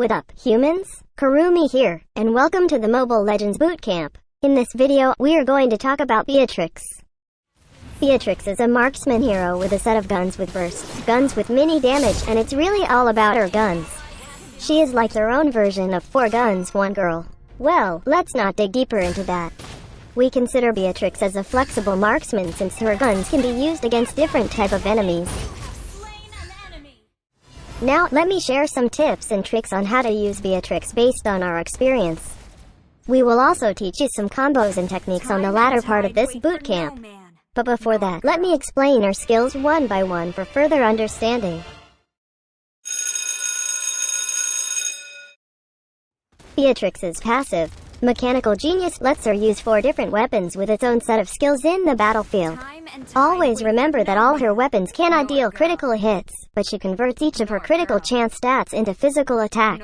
What up, humans? Kurumi here, and welcome to the Mobile Legends Bootcamp. In this video, we are going to talk about Beatrix. Beatrix is a marksman hero with a set of guns with bursts, guns with mini damage, and it's really all about her guns. She is like their own version of 4 guns, 1 girl. Well, let's not dig deeper into that. We consider Beatrix as a flexible marksman since her guns can be used against different type of enemies. Now, let me share some tips and tricks on how to use Beatrix based on our experience. We will also teach you some combos and techniques on the latter part of this bootcamp. But before that, let me explain her skills one by one for further understanding. Beatrix's passive, Mechanical Genius, lets her use 4 different weapons with its own set of skills in the battlefield. Always remember that all her weapons cannot deal critical hits, but she converts each of her critical chance stats into physical attack.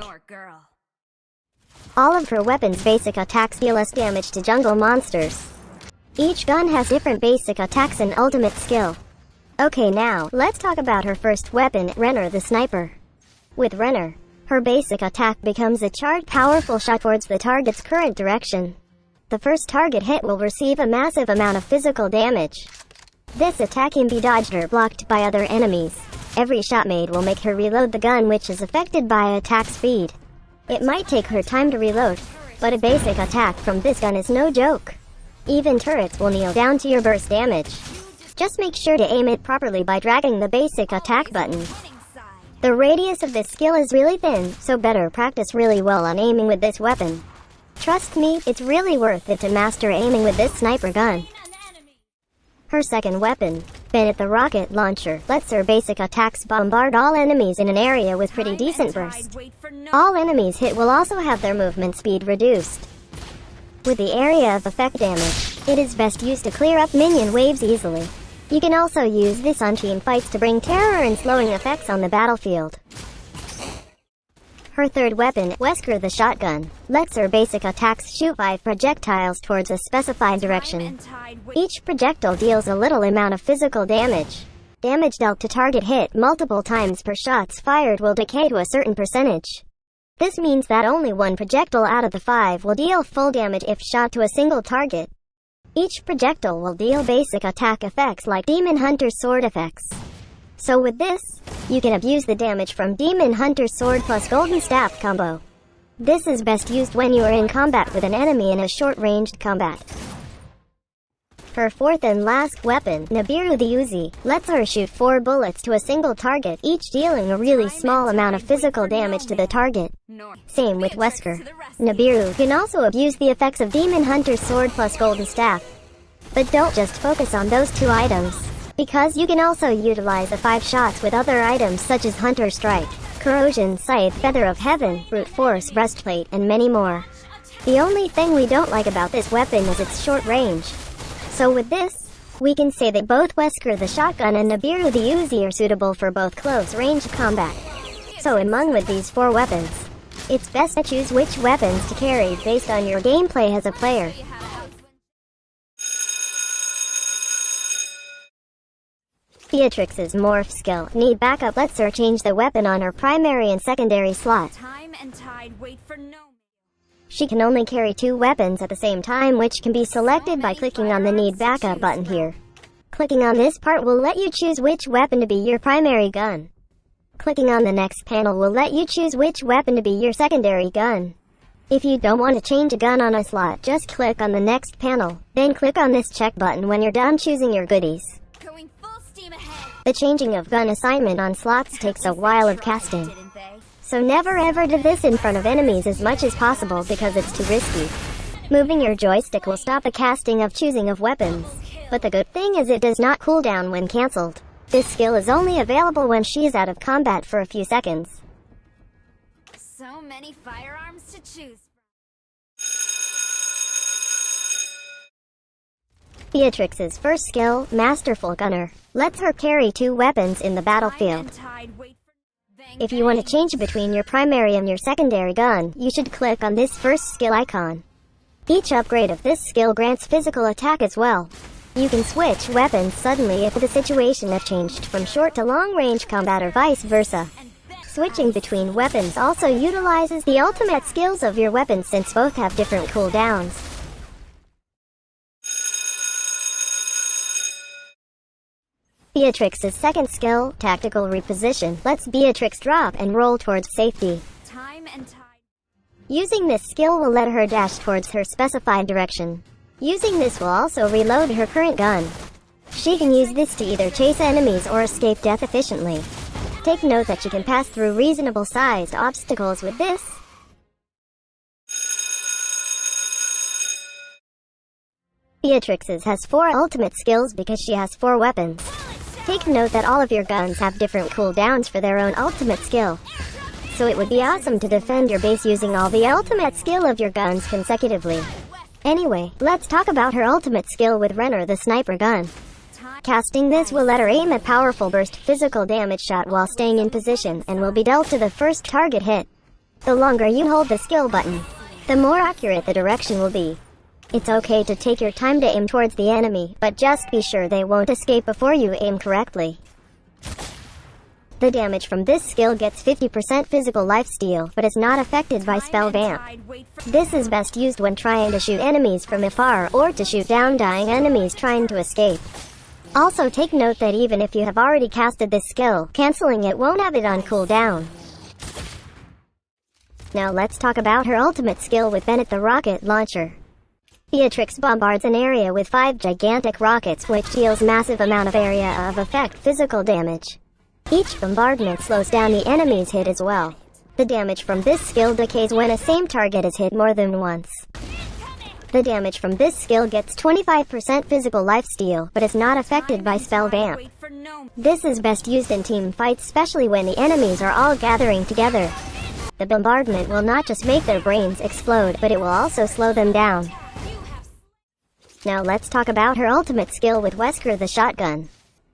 All of her weapons' basic attacks deal less damage to jungle monsters. Each gun has different basic attacks and ultimate skill. Okay, now, let's talk about her first weapon, Renner the Sniper. With Renner, her basic attack becomes a charged powerful shot towards the target's current direction. The first target hit will receive a massive amount of physical damage. This attack can be dodged or blocked by other enemies. Every shot made will make her reload the gun, which is affected by attack speed. It might take her time to reload, but a basic attack from this gun is no joke. Even turrets will kneel down to your burst damage. Just make sure to aim it properly by dragging the basic attack button. The radius of this skill is really thin, so better practice really well on aiming with this weapon. Trust me, it's really worth it to master aiming with this sniper gun. Her second weapon, Bennett the Rocket Launcher, lets her basic attacks bombard all enemies in an area with pretty decent burst. All enemies hit will also have their movement speed reduced. With the area of effect damage, it is best used to clear up minion waves easily. You can also use this on team fights to bring terror and slowing effects on the battlefield. Her third weapon, Wesker the Shotgun, lets her basic attacks shoot 5 projectiles towards a specified direction. Each projectile deals a little amount of physical damage. Damage dealt to target hit multiple times per shots fired will decay to a certain percentage. This means that only 1 projectile out of the 5 will deal full damage if shot to a single target. Each projectile will deal basic attack effects like Demon Hunter's sword effects. So with this, you can abuse the damage from Demon Hunter's sword plus Golden Staff combo. This is best used when you are in combat with an enemy in a short-ranged combat. Her fourth and last weapon, Nibiru the Uzi, lets her shoot 4 bullets to a single target, each dealing a really small amount of physical damage to the target. Same with Wesker. Nibiru can also abuse the effects of Demon Hunter's sword plus Golden Staff. But don't just focus on those 2 items, because you can also utilize the 5 shots with other items such as Hunter Strike, Corrosion Scythe, Feather of Heaven, Brute Force Breastplate, and many more. The only thing we don't like about this weapon is its short range. So with this, we can say that both Wesker the Shotgun and Nibiru the Uzi are suitable for both close-range combat. So among with these 4 weapons, it's best to choose which weapons to carry based on your gameplay as a player. Beatrix's Morph skill, Need Backup, lets her change the weapon on her primary and secondary slot. She can only carry 2 weapons at the same time, which can be selected by clicking on the Need Backup button here. Clicking on this part will let you choose which weapon to be your primary gun. Clicking on the next panel will let you choose which weapon to be your secondary gun. If you don't want to change a gun on a slot, just click on the next panel, then click on this check button when you're done choosing your goodies. The changing of gun assignment on slots takes a while of casting. So never ever do this in front of enemies as much as possible because it's too risky. Moving your joystick will stop the casting of choosing of weapons. But the good thing is it does not cool down when cancelled. This skill is only available when she is out of combat for a few seconds. So many firearms to choose from. Beatrix's first skill, Masterful Gunner, lets her carry 2 weapons in the battlefield. If you want to change between your primary and your secondary gun, you should click on this first skill icon. Each upgrade of this skill grants physical attack as well. You can switch weapons suddenly if the situation has changed from short to long range combat or vice versa. Switching between weapons also utilizes the ultimate skills of your weapons since both have different cooldowns. Beatrix's second skill, Tactical Reposition, lets Beatrix drop and roll towards safety. Using this skill will let her dash towards her specified direction. Using this will also reload her current gun. She can use this to either chase enemies or escape death efficiently. Take note that she can pass through reasonable-sized obstacles with this. Beatrix's has 4 ultimate skills because she has 4 weapons. Take note that all of your guns have different cooldowns for their own ultimate skill. So it would be awesome to defend your base using all the ultimate skill of your guns consecutively. Anyway, let's talk about her ultimate skill with Renner the sniper gun. Casting this will let her aim a powerful burst physical damage shot while staying in position and will be dealt to the first target hit. The longer you hold the skill button, the more accurate the direction will be. It's okay to take your time to aim towards the enemy, but just be sure they won't escape before you aim correctly. The damage from this skill gets 50% physical lifesteal, but is not affected by spell vamp. This is best used when trying to shoot enemies from afar or to shoot down dying enemies trying to escape. Also take note that even if you have already casted this skill, cancelling it won't have it on cooldown. Now let's talk about her ultimate skill with Bennett the rocket launcher. Beatrix bombards an area with 5 gigantic rockets which deals massive amount of area of effect physical damage. Each bombardment slows down the enemy's hit as well. The damage from this skill decays when a same target is hit more than once. The damage from this skill gets 25% physical lifesteal, but is not affected by spell vamp. This is best used in team fights, especially when the enemies are all gathering together. The bombardment will not just make their brains explode, but it will also slow them down. Now let's talk about her ultimate skill with Wesker the shotgun.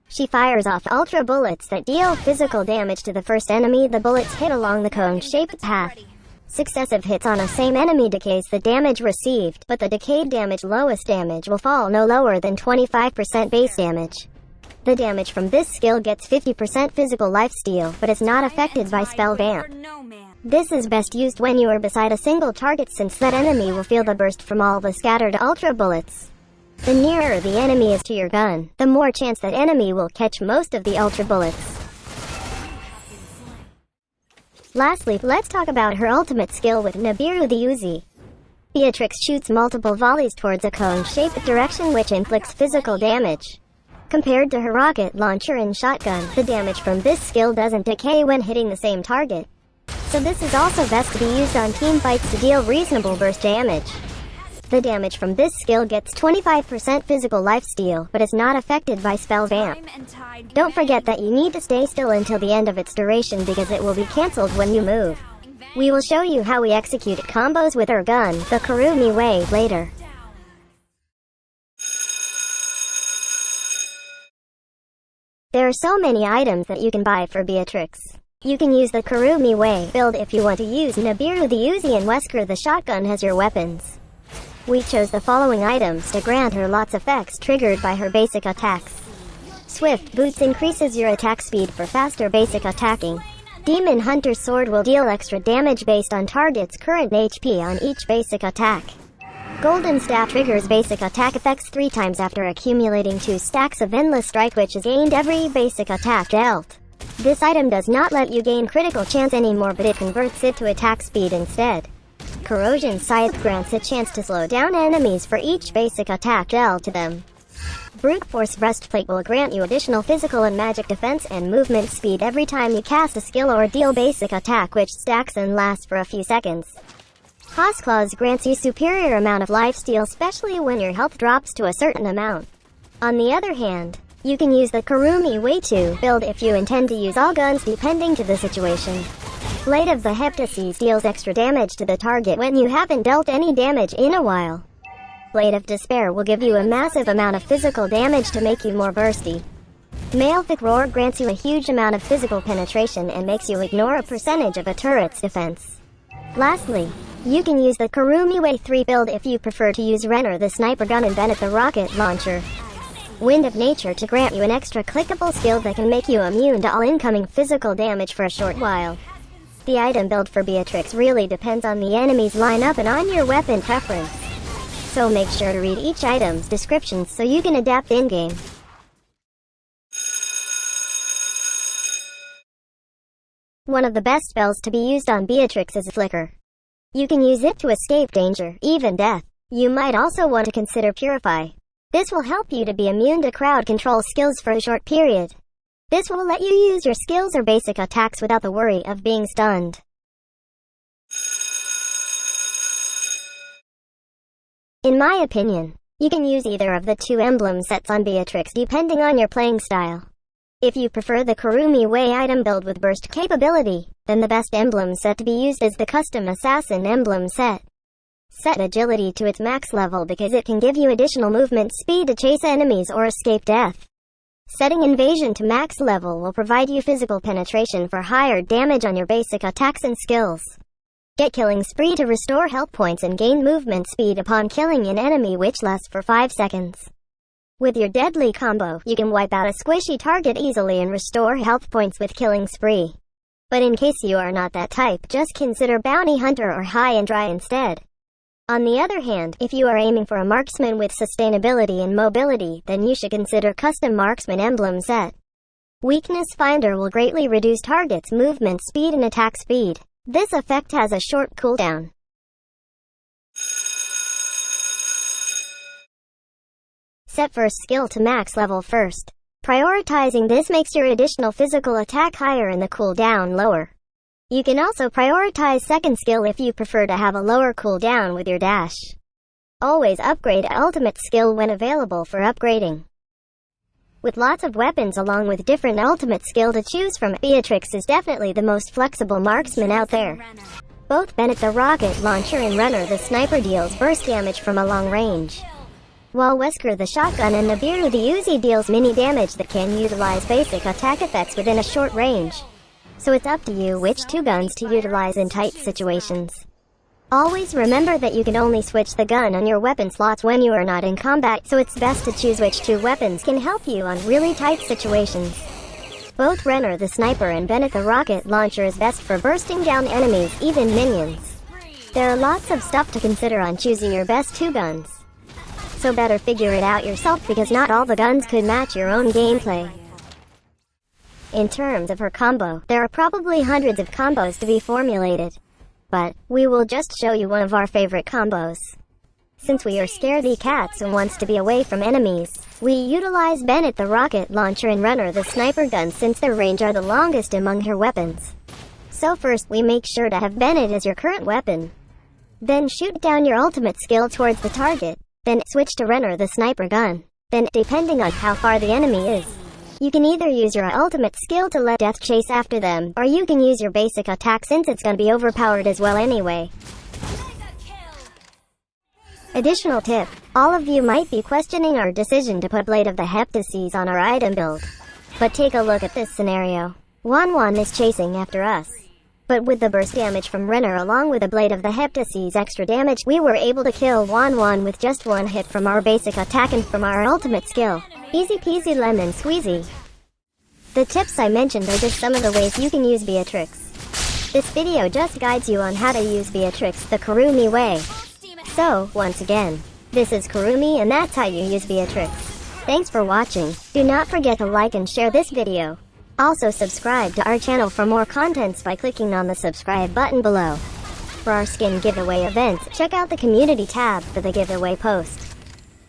She fires off ultra bullets that deal physical damage to the first enemy the bullets hit along the cone-shaped path. Successive hits on a same enemy decays the damage received, but the decayed damage lowest damage will fall no lower than 25% base damage. The damage from this skill gets 50% physical lifesteal, but is not affected by spell vamp. This is best used when you are beside a single target since that enemy will feel the burst from all the scattered ultra bullets. The nearer the enemy is to your gun, the more chance that enemy will catch most of the ultra bullets. Lastly, let's talk about her ultimate skill with Nibiru the Uzi. Beatrix shoots multiple volleys towards a cone-shaped direction which inflicts physical damage. Compared to her rocket launcher and shotgun, the damage from this skill doesn't decay when hitting the same target. So this is also best to be used on team fights to deal reasonable burst damage. The damage from this skill gets 25% physical lifesteal, but is not affected by spell vamp. Don't forget that you need to stay still until the end of its duration because it will be cancelled when you move. We will show you how we execute combos with our gun, the Kurumi way, later. There are so many items that you can buy for Beatrix. You can use the Kurumi way build if you want to use Nibiru the Uzi and Wesker the shotgun as your weapons. We chose the following items to grant her lots of effects triggered by her basic attacks. Swift Boots increases your attack speed for faster basic attacking. Demon Hunter's Sword will deal extra damage based on target's current HP on each basic attack. Golden Staff triggers basic attack effects 3 times after accumulating 2 stacks of Endless Strike which is gained every basic attack dealt. This item does not let you gain critical chance anymore, but it converts it to attack speed instead. Corrosion Scythe grants a chance to slow down enemies for each basic attack dealt to them. Brute Force Breastplate will grant you additional physical and magic defense and movement speed every time you cast a skill or deal basic attack which stacks and lasts for a few seconds. Hoss Claws grants you superior amount of lifesteal, especially when your health drops to a certain amount. On the other hand, you can use the Kurumi way to build if you intend to use all guns depending to the situation. Blade of the Heptases deals extra damage to the target when you haven't dealt any damage in a while. Blade of Despair will give you a massive amount of physical damage to make you more bursty. Malefic Roar grants you a huge amount of physical penetration and makes you ignore a percentage of a turret's defense. Lastly, you can use the Kurumi Way 3 build if you prefer to use Renner the sniper gun and Bennett the rocket launcher. Wind of Nature to grant you an extra clickable skill that can make you immune to all incoming physical damage for a short while. The item build for Beatrix really depends on the enemy's lineup and on your weapon preference. So make sure to read each item's descriptions so you can adapt in-game. One of the best spells to be used on Beatrix is Flicker. You can use it to escape danger, even death. You might also want to consider Purify. This will help you to be immune to crowd control skills for a short period. This will let you use your skills or basic attacks without the worry of being stunned. In my opinion, you can use either of the two emblem sets on Beatrix depending on your playing style. If you prefer the Kurumi Way item build with burst capability, then the best emblem set to be used is the custom Assassin emblem set. Set agility to its max level because it can give you additional movement speed to chase enemies or escape death. Setting invasion to max level will provide you physical penetration for higher damage on your basic attacks and skills. Get killing spree to restore health points and gain movement speed upon killing an enemy which lasts for 5 seconds. With your deadly combo, you can wipe out a squishy target easily and restore health points with killing spree. But in case you are not that type, just consider Bounty Hunter or High and Dry instead. On the other hand, if you are aiming for a marksman with sustainability and mobility, then you should consider Custom Marksman Emblem Set. Weakness Finder will greatly reduce targets' movement speed and attack speed. This effect has a short cooldown. Set first skill to max level first. Prioritizing this makes your additional physical attack higher and the cooldown lower. You can also prioritize second skill if you prefer to have a lower cooldown with your dash. Always upgrade ultimate skill when available for upgrading. With lots of weapons along with different ultimate skill to choose from, Beatrix is definitely the most flexible marksman out there. Both Bennett the rocket launcher and Runner the sniper deals burst damage from a long range, while Wesker the shotgun and Nibiru the Uzi deals mini damage that can utilize basic attack effects within a short range. So it's up to you which two guns to utilize in tight situations. Always remember that you can only switch the gun on your weapon slots when you are not in combat, so it's best to choose which two weapons can help you on really tight situations. Both Renner the sniper and Bennett the rocket launcher is best for bursting down enemies, even minions. There are lots of stuff to consider on choosing your best two guns. So better figure it out yourself because not all the guns could match your own gameplay. In terms of her combo, there are probably hundreds of combos to be formulated. But we will just show you one of our favorite combos. Since we are scaredy cats and wants to be away from enemies, we utilize Bennett the rocket launcher and Runner the sniper gun since their range are the longest among her weapons. So first we make sure to have Bennett as your current weapon. Then shoot down your ultimate skill towards the target. Then switch to Runner the sniper gun. Then, depending on how far the enemy is, you can either use your ultimate skill to let death chase after them, or you can use your basic attack since it's gonna be overpowered as well anyway. Additional tip, all of you might be questioning our decision to put Blade of the Heptases on our item build. But take a look at this scenario. Wan is chasing after us. But with the burst damage from Renner along with the Blade of the Heptases extra damage, we were able to kill Wan with just one hit from our basic attack and from our ultimate skill. Easy peasy lemon squeezy. The tips I mentioned are just some of the ways you can use Beatrix. This video just guides you on how to use Beatrix the Kurumi way. So, once again, this is Kurumi and that's how you use Beatrix. Thanks for watching. Do not forget to like and share this video. Also subscribe to our channel for more contents by clicking on the subscribe button below. For our skin giveaway events, check out the community tab for the giveaway post.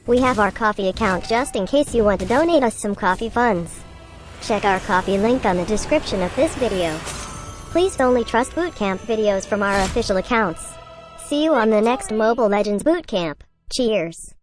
We have our Ko-fi account just in case you want to donate us some Ko-fi funds. Check our Ko-fi link on the description of this video. Please only trust bootcamp videos from our official accounts. See you on the next Mobile Legends Bootcamp. Cheers!